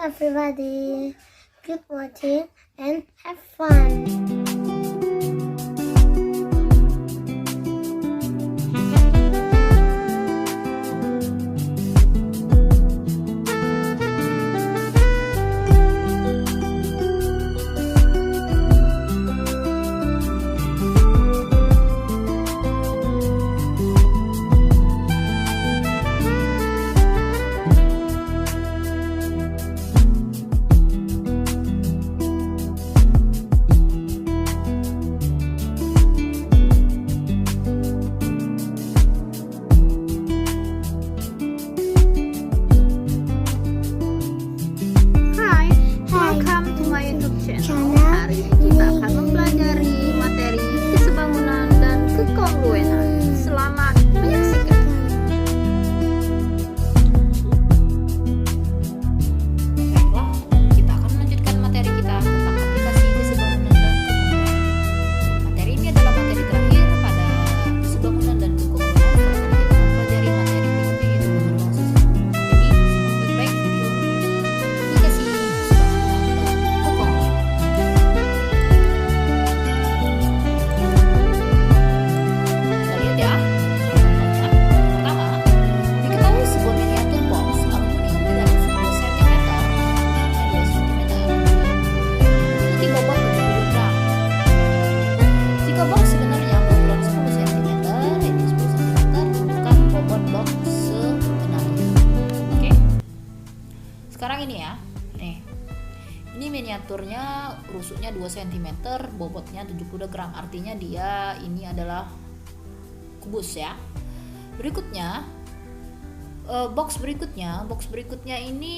everybody. Keep watching and have fun. Hari ini kita akan mempelajari materi kesebangunan dan kekongruenan. Selamat menyaksikan. Baiklah, kita akan melanjutkan materi kita tentang aplikasi kesebangunan dan kekongruenan. Materi ini adalah materi terakhir pada kesebangunan dan kekongruenan. Setelah kita mempelajari materi berikutnya yaitu pengembangan sistem. Jadi, simak baik-baik video aplikasi kesebangunan dan kekongruenan. Sekarang ini ya, ini miniaturnya, rusuknya 2 cm, bobotnya 70 gram, artinya dia ini adalah kubus ya. Berikutnya, box berikutnya ini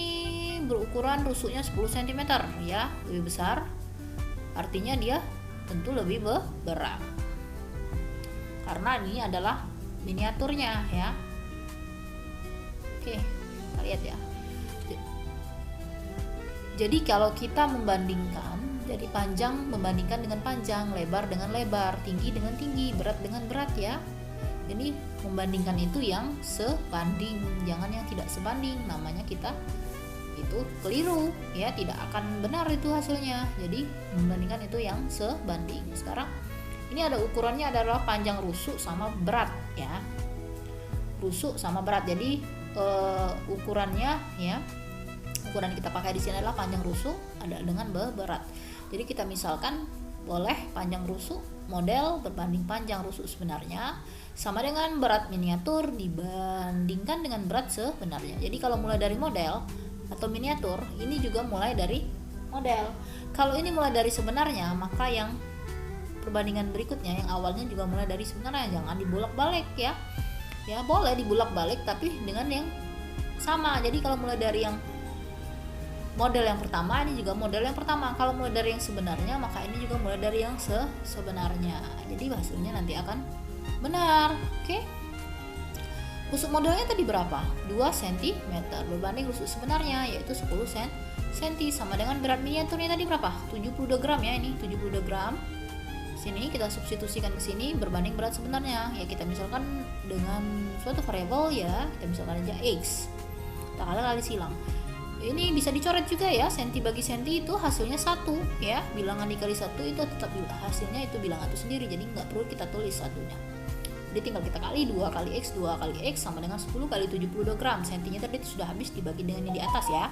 berukuran rusuknya 10 cm ya, lebih besar, artinya dia tentu lebih berat, karena ini adalah miniaturnya ya. Oke, kita lihat ya. Jadi kalau kita membandingkan, jadi panjang membandingkan dengan panjang, lebar dengan lebar, tinggi dengan tinggi, berat dengan berat ya. Jadi membandingkan itu yang sebanding, jangan yang tidak sebanding, namanya kita itu keliru ya, tidak akan benar itu hasilnya. Jadi membandingkan itu yang sebanding. Sekarang ini ada ukurannya adalah panjang rusuk sama berat ya. Rusuk sama berat. Jadi ukurannya ya, ukuran kita pakai di sini adalah panjang rusuk ada dengan berat. Jadi kita misalkan boleh panjang rusuk model berbanding panjang rusuk sebenarnya sama dengan berat miniatur dibandingkan dengan berat sebenarnya. Jadi kalau mulai dari model atau miniatur, ini juga mulai dari model. Kalau ini mulai dari sebenarnya, maka yang perbandingan berikutnya yang awalnya juga mulai dari sebenarnya, jangan dibolak-balik ya. Ya boleh dibolak-balik tapi dengan yang sama. Jadi kalau mulai dari yang model yang pertama, ini juga model yang pertama. Kalau mulai dari yang sebenarnya, maka ini juga mulai dari yang sebenarnya. Jadi hasilnya nanti akan benar. Oke. Rusuk modelnya tadi berapa? 2 cm berbanding rusuk sebenarnya yaitu 10 cm, sama dengan berat miniaturnya tadi berapa? 72 gram ya, ini 72 gram. Sini kita substitusikan ke sini berbanding berat sebenarnya. Ya kita misalkan dengan suatu variabel ya, kita misalkan aja x. Kita kali silang. Ini bisa dicoret juga ya, senti bagi senti itu hasilnya 1 ya, bilangan dikali 1 itu tetap hasilnya itu bilangan itu sendiri, jadi nggak perlu kita tulis satunya. Jadi tinggal kita kali 2 kali x sama dengan 10 kali 72 gram. Sentinya tadi itu sudah habis dibagi dengan yang di atas ya.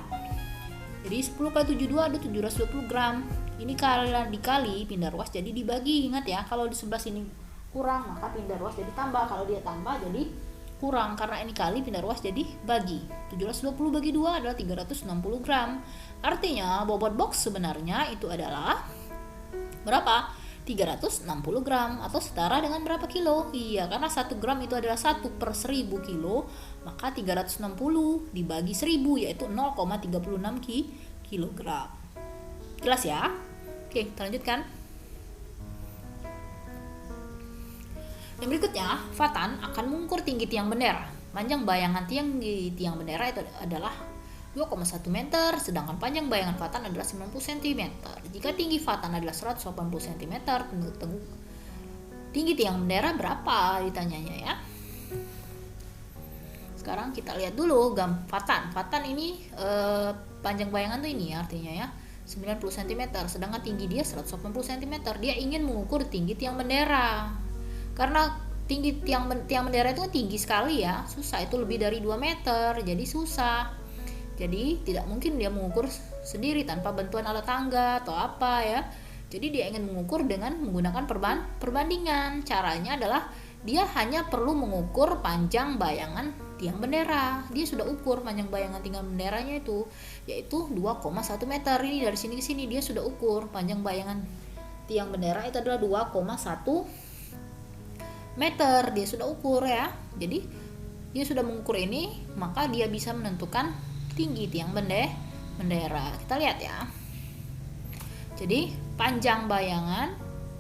Jadi 10 kali 72 ada 720 gram. Ini kalian dikali pindah ruas jadi dibagi. Ingat ya, kalau di sebelah sini kurang maka pindah ruas jadi tambah, kalau dia tambah jadi kurang, karena ini kali pindah ruas jadi bagi. 720 bagi 2 adalah 360 gram. Artinya bobot box sebenarnya itu adalah berapa? 360 gram atau setara dengan berapa kilo? Iya, karena 1 gram itu adalah 1/1000 kilo, maka 360 dibagi 1000 yaitu 0,36 kilogram. Jelas ya? Oke, kita lanjutkan. Yang berikutnya, Fatan akan mengukur tinggi tiang bendera. Panjang bayangan tinggi tiang bendera itu adalah 2,1 meter, sedangkan panjang bayangan Fatan adalah 90 cm. Jika tinggi Fatan adalah 180 cm, tinggi tiang bendera berapa ditanyanya ya. Sekarang kita lihat dulu Fatan. Fatan ini panjang bayangan tuh ini ya, artinya ya 90 cm, sedangkan tinggi dia 180 cm. Dia ingin mengukur tinggi tiang bendera. Karena tinggi tiang bendera itu kan tinggi sekali ya, susah, itu lebih dari 2 meter, jadi susah. Jadi tidak mungkin dia mengukur sendiri tanpa bantuan alat tangga atau apa ya. Jadi dia ingin mengukur dengan menggunakan perbandingan. Caranya adalah dia hanya perlu mengukur panjang bayangan tiang bendera. Dia sudah ukur panjang bayangan tiang benderanya itu, yaitu 2,1 meter. Ini dari sini ke sini dia sudah ukur panjang bayangan tiang bendera itu adalah 2,1 meter. Dia sudah ukur ya. Jadi dia sudah mengukur ini, maka dia bisa menentukan tinggi tiang bendera. Kita lihat ya. Jadi panjang bayangan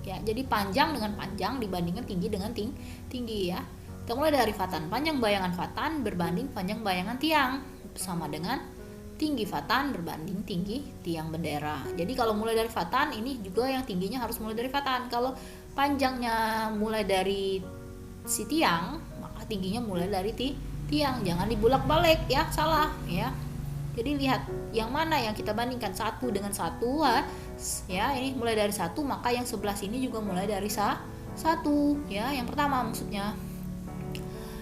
ya, jadi panjang dengan panjang dibandingkan tinggi dengan tinggi ya. Kita mulai dari fatan. Panjang bayangan fatan berbanding panjang bayangan tiang sama dengan tinggi fatan berbanding tinggi tiang bendera. Jadi kalau mulai dari fatan, ini juga yang tingginya harus mulai dari fatan. Kalau panjangnya mulai dari si tiang, maka tingginya mulai dari tiang. Jangan dibulak-balik ya, salah ya. Jadi lihat yang mana yang kita bandingkan, satu dengan satu ya, ini mulai dari satu, maka yang sebelah sini juga mulai dari satu ya, yang pertama maksudnya.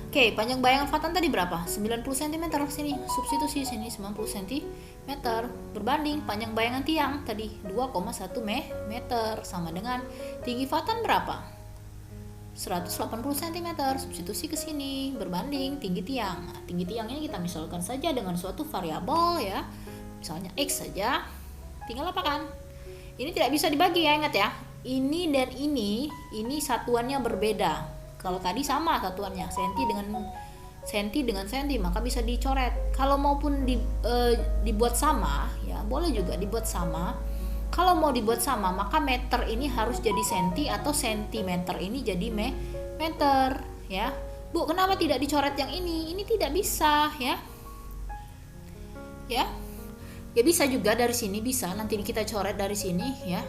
Oke, panjang bayangan fatan tadi berapa? 90 cm. Sini substitusi, sini 90 cm berbanding panjang bayangan tiang tadi 2,1 meter, sama dengan tinggi fatan berapa? 180 cm. Substitusi ke sini berbanding tinggi tiang. Nah, tinggi tiangnya kita misalkan saja dengan suatu variabel ya, misalnya X saja. Tinggal apakan? Ini tidak bisa dibagi ya, ingat ya. Ini dan ini satuannya berbeda. Kalau tadi sama satuannya, senti dengan senti, maka bisa dicoret. Kalau maupun dibuat sama ya, boleh juga dibuat sama. Kalau mau dibuat sama, maka meter ini harus jadi senti, atau sentimeter ini jadi meter ya. Bu, kenapa tidak dicoret yang ini? Ini tidak bisa ya. Ya bisa juga dari sini, bisa nanti kita coret dari sini ya.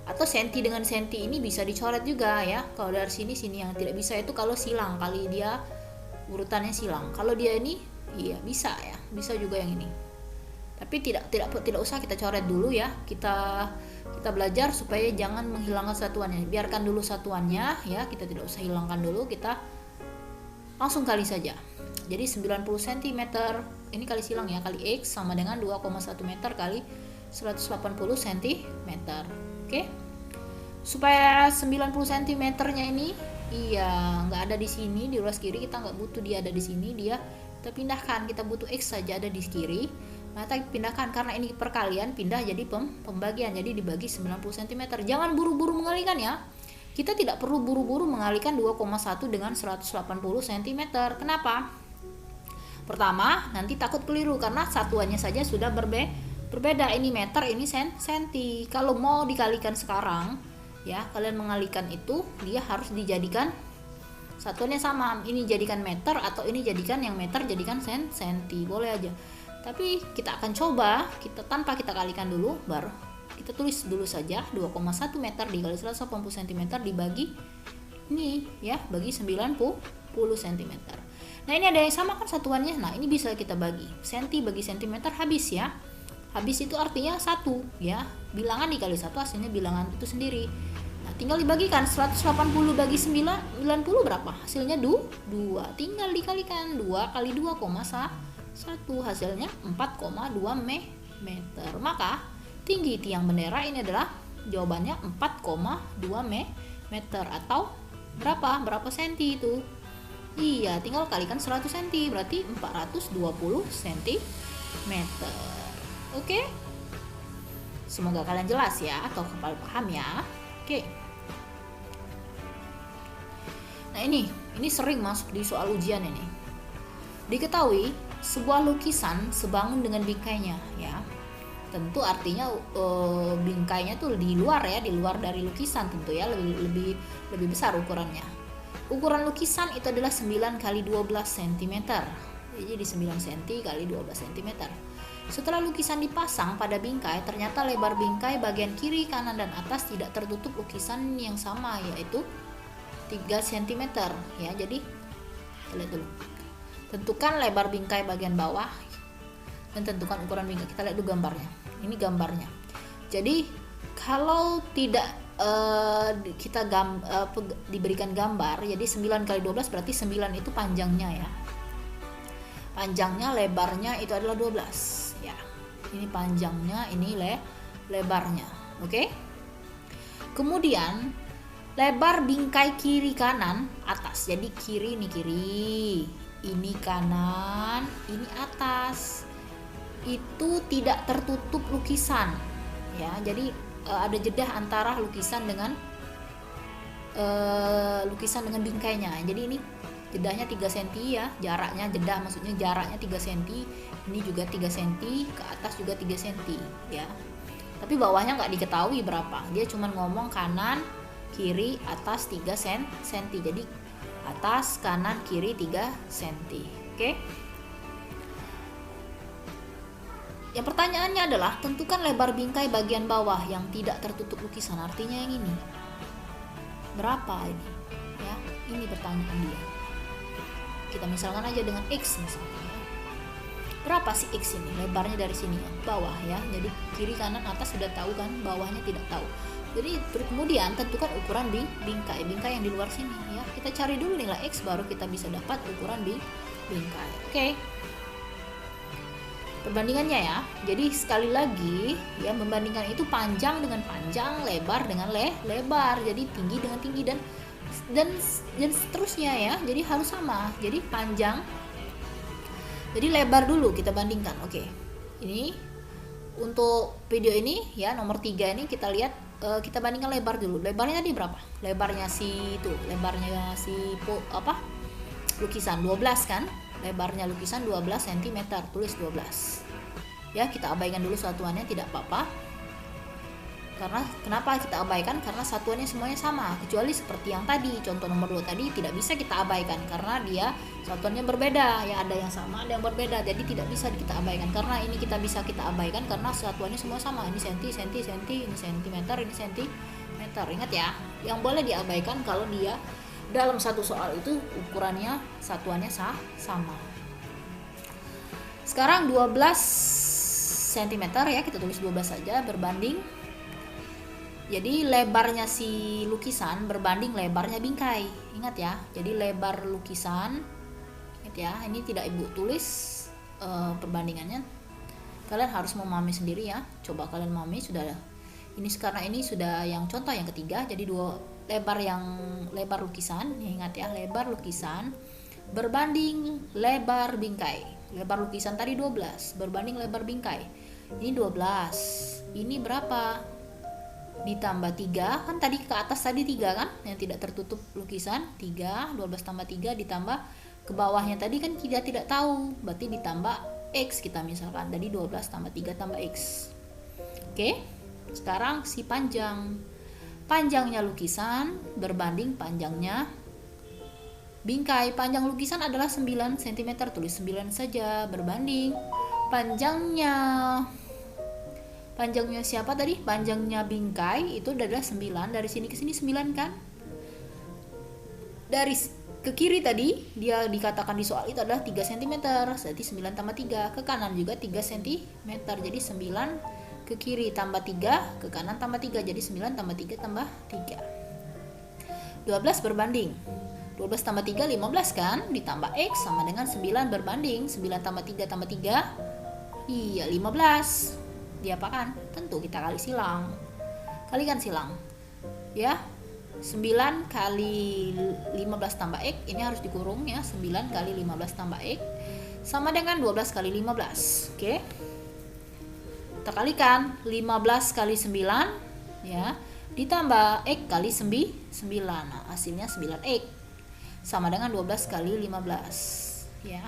Atau senti dengan senti ini bisa dicoret juga ya. Kalau dari sini yang tidak bisa itu kalau silang, kali dia urutannya silang. Kalau dia ini iya bisa ya, bisa juga yang ini. Tapi tidak usah kita coret dulu ya. Kita belajar supaya jangan menghilangkan satuannya. Biarkan dulu satuannya ya, kita tidak usah hilangkan dulu, kita langsung kali saja. Jadi 90 cm ini kali silang ya, kali X sama dengan 2,1 meter kali 180 cm. Oke. Supaya 90 cm nya ini nggak ada di sini, di ruas kiri kita nggak butuh dia ada di sini, kita pindahkan, kita butuh X saja ada di kiri. Maka pindahkan, karena ini perkalian, pindah jadi pembagian, jadi dibagi 90 cm. Jangan buru-buru mengalihkan ya. Kita tidak perlu buru-buru mengalihkan 2,1 dengan 180 cm. Kenapa? Pertama, nanti takut keliru karena satuannya saja sudah berbeda. Ini meter, ini senti. Kalau mau dikalikan sekarang ya, kalian mengalihkan itu, dia harus dijadikan satuannya sama. Ini jadikan meter, atau ini jadikan yang meter jadikan senti, boleh aja. Tapi kita akan coba, tanpa kita kalikan dulu, baru kita tulis dulu saja 2,1 meter dikali 180 cm dibagi ini ya, bagi 90 cm. Nah ini ada yang sama kan satuannya. Nah ini bisa kita bagi, senti bagi sentimeter habis ya. Habis itu artinya 1 ya, bilangan dikali 1 hasilnya bilangan itu sendiri. Nah tinggal dibagikan, 180 bagi 90 berapa? Hasilnya 2. Tinggal dikalikan 2 kali 2,1, hasilnya 4,2 meter. Maka tinggi tiang bendera ini adalah jawabannya 4,2 meter, atau berapa senti itu? Iya, tinggal kalikan 100 cm, berarti 420 cm. Oke? Semoga kalian jelas ya, atau paham ya. Oke. Nah ini sering masuk di soal ujian ini. Diketahui sebuah lukisan sebangun dengan bingkainya ya. Tentu artinya bingkainya tuh di luar ya, di luar dari lukisan tentu ya, lebih besar ukurannya. Ukuran lukisan itu adalah 9 kali 12 cm. Jadi 9 cm kali 12 cm. Setelah lukisan dipasang pada bingkai, ternyata lebar bingkai bagian kiri, kanan, dan atas tidak tertutup lukisan yang sama, yaitu 3 cm ya. Jadi lihat dulu. Tentukan lebar bingkai bagian bawah. dan tentukan ukuran bingkai. Kita lihat dulu gambarnya. Ini gambarnya. Jadi kalau tidak kita diberikan gambar, jadi 9 kali 12 berarti 9 itu panjangnya ya. Panjangnya, lebarnya itu adalah 12 ya. Ini panjangnya, ini lebarnya. Oke? Kemudian lebar bingkai kiri kanan atas. Jadi kiri ini kiri, ini kanan, ini atas. Itu tidak tertutup lukisan ya. Jadi ada jeda antara lukisan dengan bingkainya. Jadi ini jedahnya 3 cm ya, jaraknya jeda maksudnya jaraknya 3 cm. Ini juga 3 cm, ke atas juga 3 cm ya. Tapi bawahnya nggak diketahui berapa. Dia cuma ngomong kanan, kiri, atas 3 cm. Jadi atas, kanan, kiri 3 cm. Oke? Yang pertanyaannya adalah tentukan lebar bingkai bagian bawah yang tidak tertutup lukisan. Artinya yang ini. Berapa ini? Ya, ini pertanyaan dia. Kita misalkan aja dengan X misalnya. Ya. Berapa sih X ini? Lebarnya dari sini ya, bawah ya. Jadi kiri kanan atas sudah tahu kan, bawahnya tidak tahu. Jadi kemudian tentukan ukuran bingkai yang di luar sini ya. Kita cari dulu nilai X baru kita bisa dapat ukuran bingkai. Oke. Perbandingannya ya. Jadi sekali lagi ya, membandingkan itu panjang dengan panjang, lebar dengan lebar. Jadi tinggi dengan tinggi dan seterusnya ya. Jadi harus sama. Jadi panjang. Jadi lebar dulu kita bandingkan. Oke. Ini untuk video ini ya, nomor 3 ini kita lihat, kita bandingkan lebar dulu. Lebarnya tadi berapa? Lebarnya lukisan 12 kan? Lebarnya lukisan 12 cm, tulis 12 ya. Kita abaikan dulu satuannya, tidak apa-apa. Karena kenapa kita abaikan? Karena satuannya semuanya sama, kecuali seperti yang tadi contoh nomor 2 tadi tidak bisa kita abaikan karena dia satuannya berbeda ya, ada yang sama ada yang berbeda, jadi tidak bisa kita abaikan. Karena ini kita bisa kita abaikan karena satuannya semua sama, ini senti, ini sentimeter, ini sentimeter. Ingat ya, yang boleh diabaikan kalau dia dalam satu soal itu ukurannya satuannya sama. Sekarang 12 cm ya, kita tulis 12 saja, berbanding. Jadi lebarnya si lukisan berbanding lebarnya bingkai. Ingat ya, jadi lebar lukisan, ingat ya, ini tidak Ibu tulis perbandingannya. Kalian harus memahami sendiri ya. Coba kalian memahami sudah. Ini karena ini sudah yang contoh yang ketiga, jadi lebar lukisan, ingat ya, lebar lukisan berbanding lebar bingkai. Lebar lukisan tadi 12 berbanding lebar bingkai. Ini 12. Ini berapa? Ditambah 3, kan tadi ke atas tadi 3 kan, yang tidak tertutup lukisan 3, 12 tambah 3 ditambah ke bawahnya tadi kan kita tidak tahu, berarti ditambah X kita misalkan, tadi 12 tambah 3 tambah X. Oke, sekarang si panjangnya lukisan berbanding panjangnya bingkai. Panjang lukisan adalah 9 cm, tulis 9 saja, berbanding panjangnya siapa tadi? Panjangnya bingkai itu adalah 9, dari sini ke sini 9 kan? Dari ke kiri tadi dia dikatakan di soal itu adalah 3 cm, berarti 9 tambah 3, ke kanan juga 3 cm, jadi 9 ke kiri tambah 3, ke kanan tambah 3, jadi 9 tambah 3 tambah 3. 12 berbanding 12 tambah 3 15 kan, ditambah X sama dengan 9 berbanding 9 tambah 3 tambah 3, iya 15. Diapakan? Tentu kita kalikan silang ya. 9 kali 15 tambah X, ini harus dikurung ya, 9 kali 15 tambah X sama dengan 12 kali 15. Oke, kita kalikan 15 kali 9 ya, ditambah X kali 9, nah, hasilnya 9X sama dengan 12 kali 15 ya.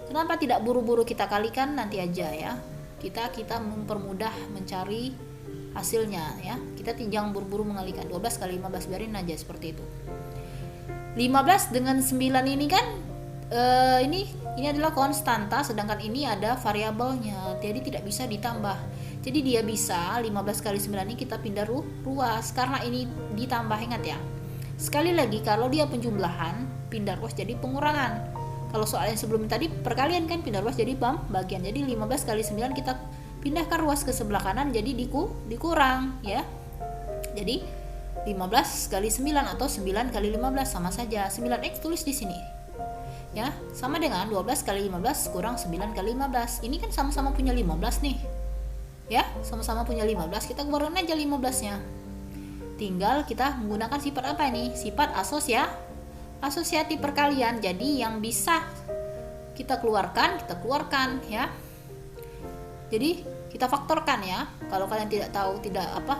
Kenapa tidak buru-buru kita kalikan? Nanti aja ya, kita mempermudah mencari hasilnya ya. Kita jangan buru-buru mengalikan. 12 kali 15 biarin aja seperti itu. 15 dengan 9 ini kan ini adalah konstanta, sedangkan ini ada variabelnya, jadi tidak bisa ditambah. Jadi dia bisa 15 kali 9 ini kita pindah ruas karena ini ditambah. Ingat ya, sekali lagi kalau dia penjumlahan pindah ruas jadi pengurangan. Kalau soal yang sebelum tadi perkalian kan, pindah ruas jadi bagian. Jadi 15 kali 9 kita pindahkan ruas ke sebelah kanan, jadi dikurang ya. Jadi 15 kali 9 atau 9 kali 15 sama saja. 9x tulis di sini. Ya, sama dengan 12 kali 15 kurang 9 kali 15. Ini kan sama-sama punya 15 nih. Ya, sama-sama punya 15, kita keluarin aja 15-nya. Tinggal kita menggunakan sifat apa ini? Sifat asosiatif perkalian. Jadi yang bisa kita keluarkan ya. Jadi kita faktorkan ya. Kalau kalian tidak tahu,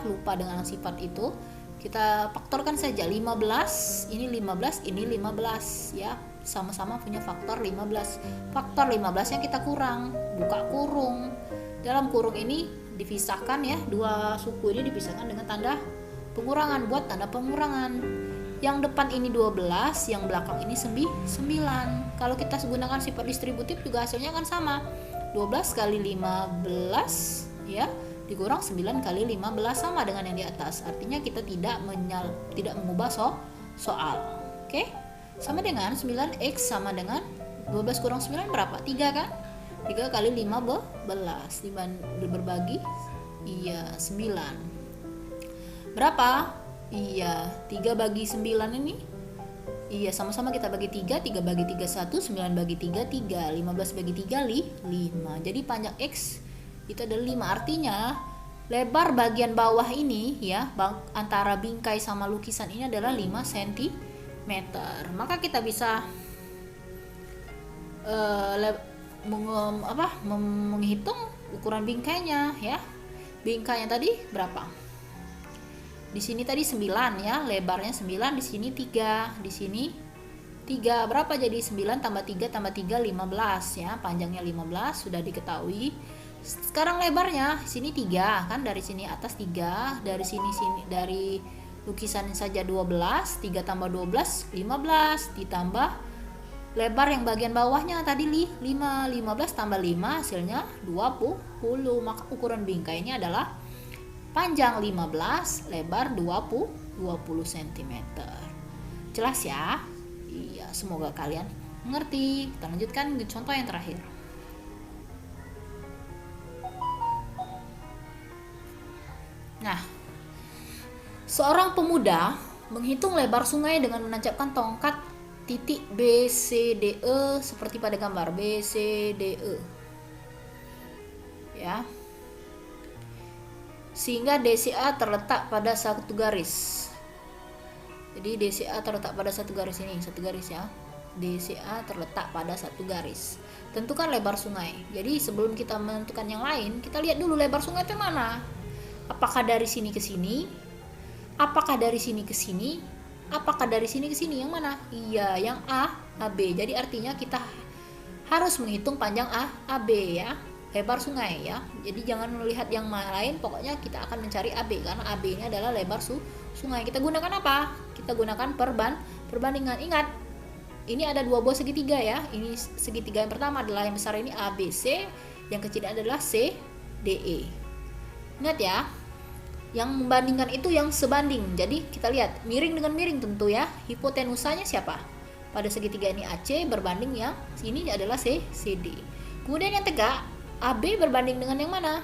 lupa dengan sifat itu, kita faktorkan saja. 15, ini 15, ini 15 ya. Sama-sama punya faktor 15. Faktor 15 yang kita kurang, buka kurung. Dalam kurung ini dipisahkan ya, dua suku ini dipisahkan dengan tanda pengurangan, buat tanda pengurangan. Yang depan ini 12, yang belakang ini 9. Kalau kita gunakan sifat distributif juga hasilnya kan sama. 12 kali 15 ya dikurang 9 kali 15 sama dengan yang di atas. Artinya kita tidak mengubah soal. Oke? Sama dengan 9x sama dengan 12 kurang 9 berapa? 3 kan? 3 kali 15 berbagi 9. Berapa? 3 bagi 9 ini. Sama-sama kita bagi 3 bagi 3 1, 9 bagi 3 3, 15 bagi 3 5. Jadi panjang X itu adalah 5. Artinya lebar bagian bawah ini ya, antara bingkai sama lukisan ini adalah 5 cm. Maka kita bisa menghitung ukuran bingkainya ya. Bingkainya tadi berapa? Di sini tadi 9 ya, lebarnya 9, di sini 3, di sini 3. Berapa jadi 9 tambah 3 tambah 3 15 ya. Panjangnya 15 sudah diketahui. Sekarang lebarnya sini 3 kan, dari sini atas 3, dari sini dari lukisan saja 12, 3 tambah 12 15, ditambah lebar yang bagian bawahnya tadi 15 tambah 5 hasilnya 20. Maka ukuran bingkai ini adalah panjang 15, lebar 20 cm. Jelas ya? Iya, semoga kalian mengerti. Kita lanjutkan ke contoh yang terakhir. Nah, seorang pemuda menghitung lebar sungai dengan menancapkan tongkat titik B, C, D, E seperti pada gambar B, C, D, E. Ya. Sehingga DCA terletak pada satu garis. Jadi DCA terletak pada satu garis ini, satu garis ya. DCA terletak pada satu garis. Tentukan lebar sungai. Jadi sebelum kita menentukan yang lain, kita lihat dulu lebar sungai itu mana. Apakah dari sini ke sini? Apakah dari sini ke sini? Apakah dari sini ke sini? Yang mana? Iya, yang AB. Jadi artinya kita harus menghitung panjang AB ya, lebar sungai ya. Jadi jangan melihat yang lain, pokoknya kita akan mencari AB karena AB ini adalah lebar sungai. Kita gunakan apa? Kita gunakan perbandingan. Ingat, ini ada dua buah segitiga ya. Ini segitiga yang pertama adalah yang besar ini ABC, yang kecil adalah CDE. Ingat ya. Yang membandingkan itu yang sebanding. Jadi kita lihat miring dengan miring tentu ya. Hipotenusanya siapa? Pada segitiga ini AC berbanding yang ini adalah CD. Kemudian yang tegak, AB berbanding dengan yang mana?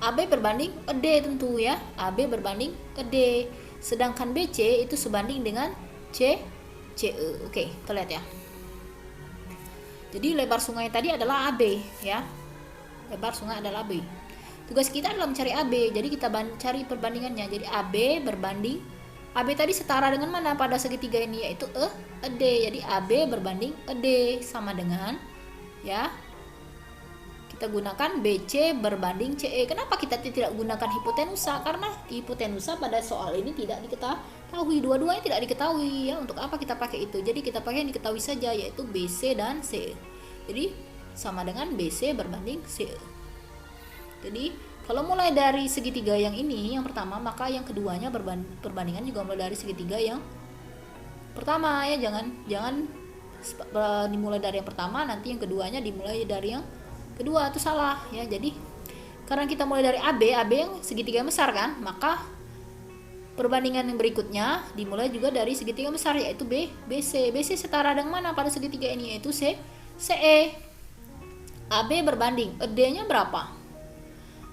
AB berbanding ED tentu ya. AB berbanding ED. Sedangkan BC itu sebanding dengan CE. Oke, kita lihat ya. Jadi lebar sungai tadi adalah AB ya. Lebar sungai adalah AB. Tugas kita adalah mencari AB, jadi kita cari perbandingannya. Jadi AB berbanding, AB tadi setara dengan mana pada segitiga ini, yaitu ED. Jadi AB berbanding ED sama dengan ya, kita gunakan BC berbanding CE. Kenapa kita tidak gunakan hipotenusa? Karena hipotenusa pada soal ini tidak diketahui, dua-duanya tidak diketahui ya. Untuk apa kita pakai itu? Jadi kita pakai yang diketahui saja, yaitu BC dan CE. Jadi sama dengan BC berbanding CE. Jadi kalau mulai dari segitiga yang ini yang pertama, maka yang keduanya perbandingan juga mulai dari segitiga yang pertama ya. Jangan dimulai dari yang pertama, nanti yang keduanya dimulai dari yang kedua, itu salah ya. Jadi karena kita mulai dari AB yang segitiga yang besar kan, maka Perbandingan yang berikutnya dimulai juga dari segitiga besar, yaitu BC. BC setara dengan mana pada segitiga ini, yaitu CE. AB berbanding, ED-nya berapa?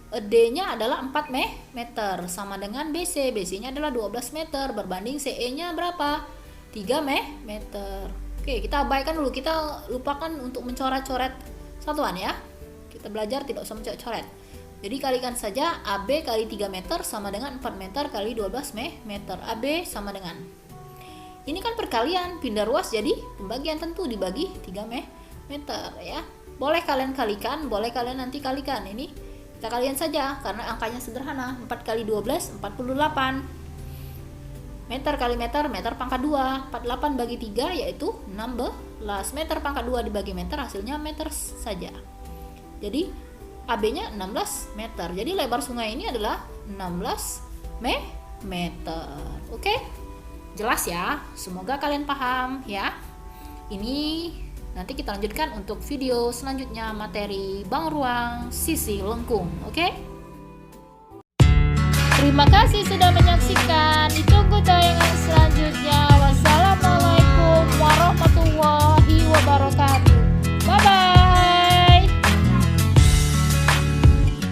ED-nya adalah 4 meter, sama dengan BC. BC-nya adalah 12 meter, berbanding CE-nya berapa? 3 meter. Oke, kita abaikan dulu, kita lupakan untuk mencoret-coret satuan ya. Kita belajar tidak usah mencoret-coret. Jadi kalikan saja AB kali 3 meter sama dengan 4 meter kali 12 meter. AB sama dengan, ini kan perkalian, pindah ruas jadi pembagian, tentu dibagi 3 meter ya. Boleh kalian kalikan, boleh kalian nanti kalikan. Ini kita kalian saja karena angkanya sederhana. 4 kali 12 48. Meter kali meter, meter pangkat 2. 48 bagi 3 yaitu 16. Meter pangkat 2 dibagi meter, hasilnya meter saja. Jadi AB-nya 16 meter. Jadi lebar sungai ini adalah 16 meter. Oke? Jelas ya? Semoga kalian paham ya. Ini nanti kita lanjutkan untuk video selanjutnya, materi Bang Ruang sisi lengkung. Oke? Terima kasih sudah menyaksikan. Ditunggu tayangan selanjutnya.